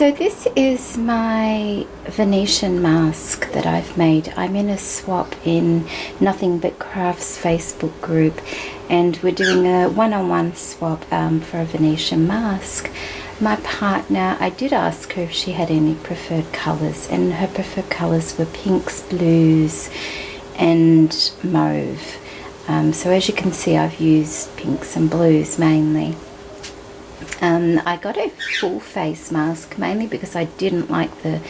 So this is my Venetian mask that I've made. I'm in a swap in Nothing But Crafts Facebook group, and we're doing a one-on-one swap for a Venetian mask. My partner, I did ask her if she had any preferred colours, and her preferred colours were pinks, blues and mauve. So as you can see, I've used pinks and blues mainly. I got a full face mask mainly because I didn't like the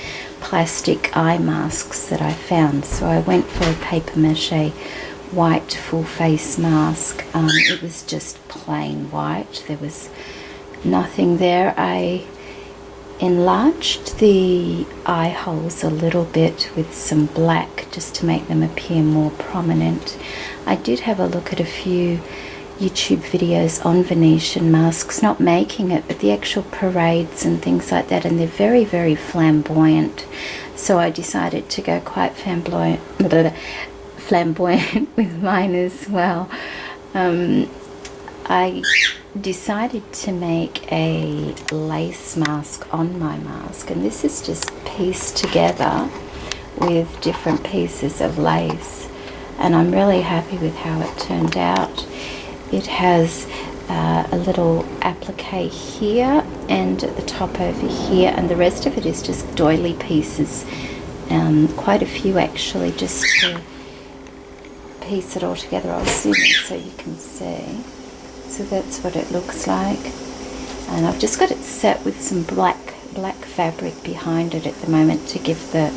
plastic eye masks that I found, so I went for a paper mache white full face mask. It was just plain white, there was nothing there. I enlarged the eye holes a little bit with some black just to make them appear more prominent. I did have a look at a few YouTube videos on Venetian masks, not making it, but the actual parades and things like that, and they're very, very flamboyant. So I decided to go quite flamboyant with mine as well. I decided to make a lace mask on my mask, and this is just pieced together with different pieces of lace, and I'm really happy with how it turned out. It has a little applique here and at the top over here, and the rest of it is just doily pieces, quite a few actually, just to piece it all together. I'll zoom in so you can see. So that's what it looks like, and I've just got it set with some black fabric behind it at the moment to give the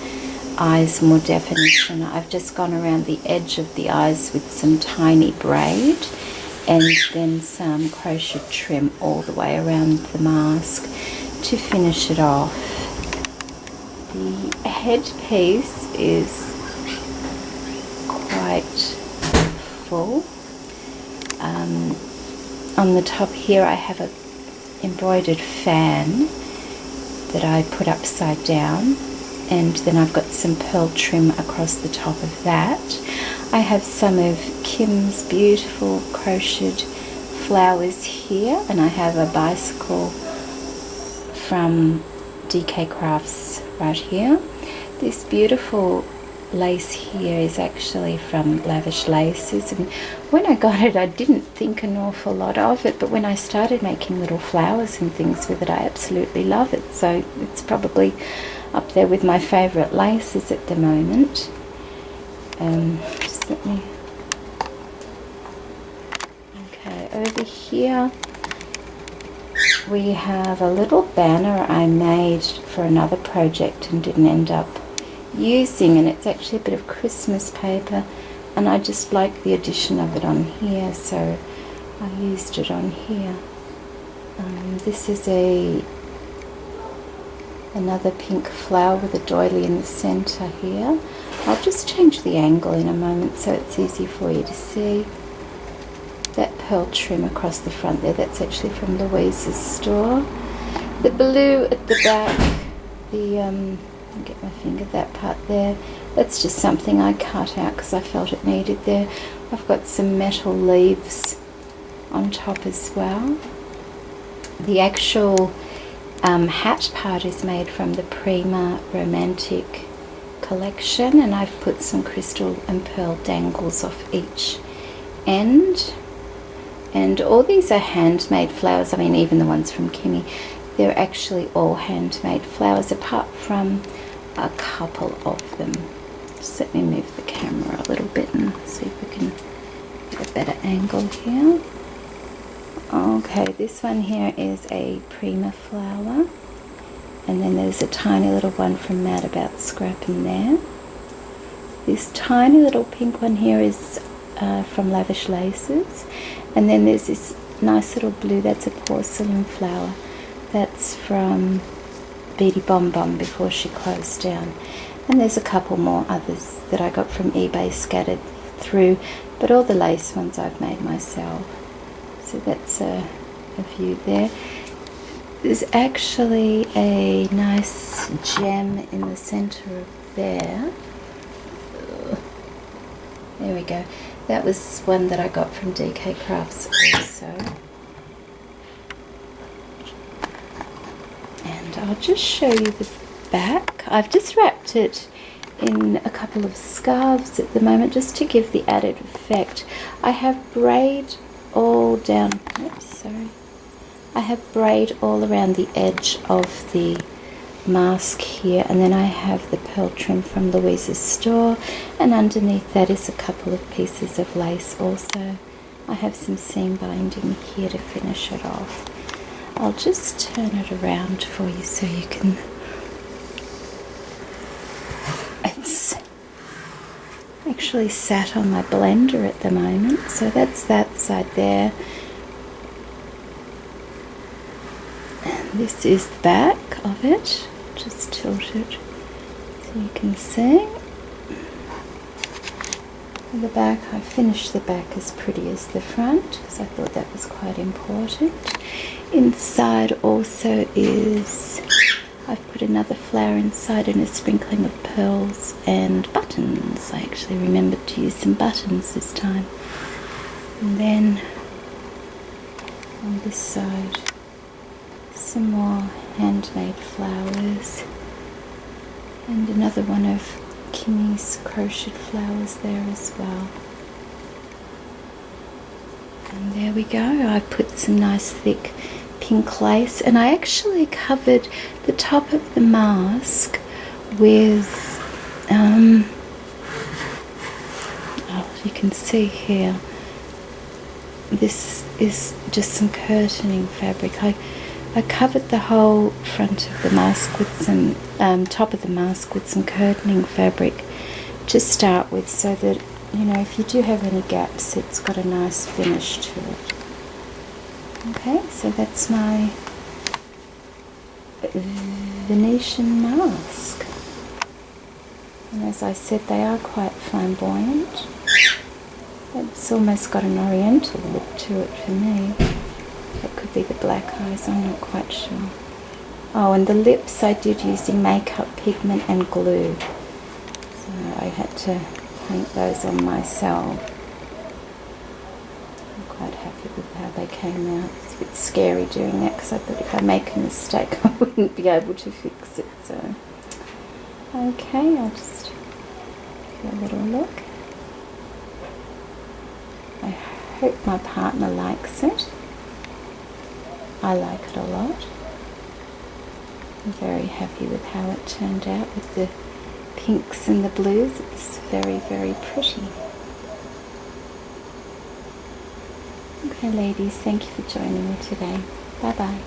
eyes more definition. I've just gone around the edge of the eyes with some tiny braid and then some crochet trim all the way around the mask to finish it off. The headpiece is quite full. On the top here I have a embroidered fan that I put upside down, and then I've got some pearl trim across the top of that. I have some of Kim's beautiful crocheted flowers here, and I have a bicycle from DK Crafts right here. This beautiful lace here is actually from Lavish Laces, and when I got it I didn't think an awful lot of it, but when I started making little flowers and things with it, I absolutely love it. So it's probably up there with my favourite laces at the moment. Just let me... Okay, over here we have a little banner I made for another project and didn't end up using, and it's actually a bit of Christmas paper, and I just like the addition of it on here, so I used it on here. This is another pink flower with a doily in the center here. I'll just change the angle in a moment so it's easy for you to see. That pearl trim across the front there, that's actually from Louise's store. The blue at the back, get my finger, that part there, that's just something I cut out because I felt it needed there. I've got some metal leaves on top as well. The actual hat part is made from the Prima Romantic collection, and I've put some crystal and pearl dangles off each end. And all these are handmade flowers. I mean, even the ones from Kimmy, they're actually all handmade flowers, apart from a couple of them. Just let me move the camera a little bit and see if we can get a better angle here. Okay, this one here is a Prima flower, and then there's a tiny little one from Mad About Scrap in there. This tiny little pink one here is from Lavish Laces, and then there's this nice little blue, that's a porcelain flower, that's from Beady Bom Bom before she closed down. And there's a couple more others that I got from eBay scattered through, but all the lace ones I've made myself. So that's a view there. There's actually a nice gem in the center of there. There we go. That was one that I got from DK Crafts also. And I'll just show you the back. I've just wrapped it in a couple of scarves at the moment just to give the added effect. I have braid all down, oops, sorry. I have braid all around the edge of the mask here, and then I have the pearl trim from Louise's store, and underneath that is a couple of pieces of lace also. I have some seam binding here to finish it off. I'll just turn it around for you so you can... It's actually sat on my blender at the moment, so that's that side there. And this is the back of it. Just tilt it so you can see. The back, I finished the back as pretty as the front because I thought that was quite important. Inside also is, I've put another flower inside and a sprinkling of pearls and buttons. I actually remembered to use some buttons this time. And then on this side, some more handmade flowers and another one of Kimmy's crocheted flowers there as well. And there we go. I put some nice thick pink lace, and I actually covered the top of the mask with oh, you can see here, this is just some curtaining fabric. I covered the whole front of the mask with some, top of the mask with some curtaining fabric to start with, so that, you know, if you do have any gaps, it's got a nice finish to it. Okay, so that's my Venetian mask. And as I said, they are quite flamboyant. It's almost got an oriental look to it for me. It could be the black eyes, I'm not quite sure. Oh, and the lips I did using makeup pigment and glue. So I had to paint those on myself. I'm quite happy with how they came out. It's a bit scary doing that because I thought if I make a mistake I wouldn't be able to fix it. So, okay, I'll just give a little look. I hope my partner likes it. I like it a lot. I'm very happy with how it turned out with the pinks and the blues. It's very, very pretty. Okay, ladies, thank you for joining me today. Bye-bye.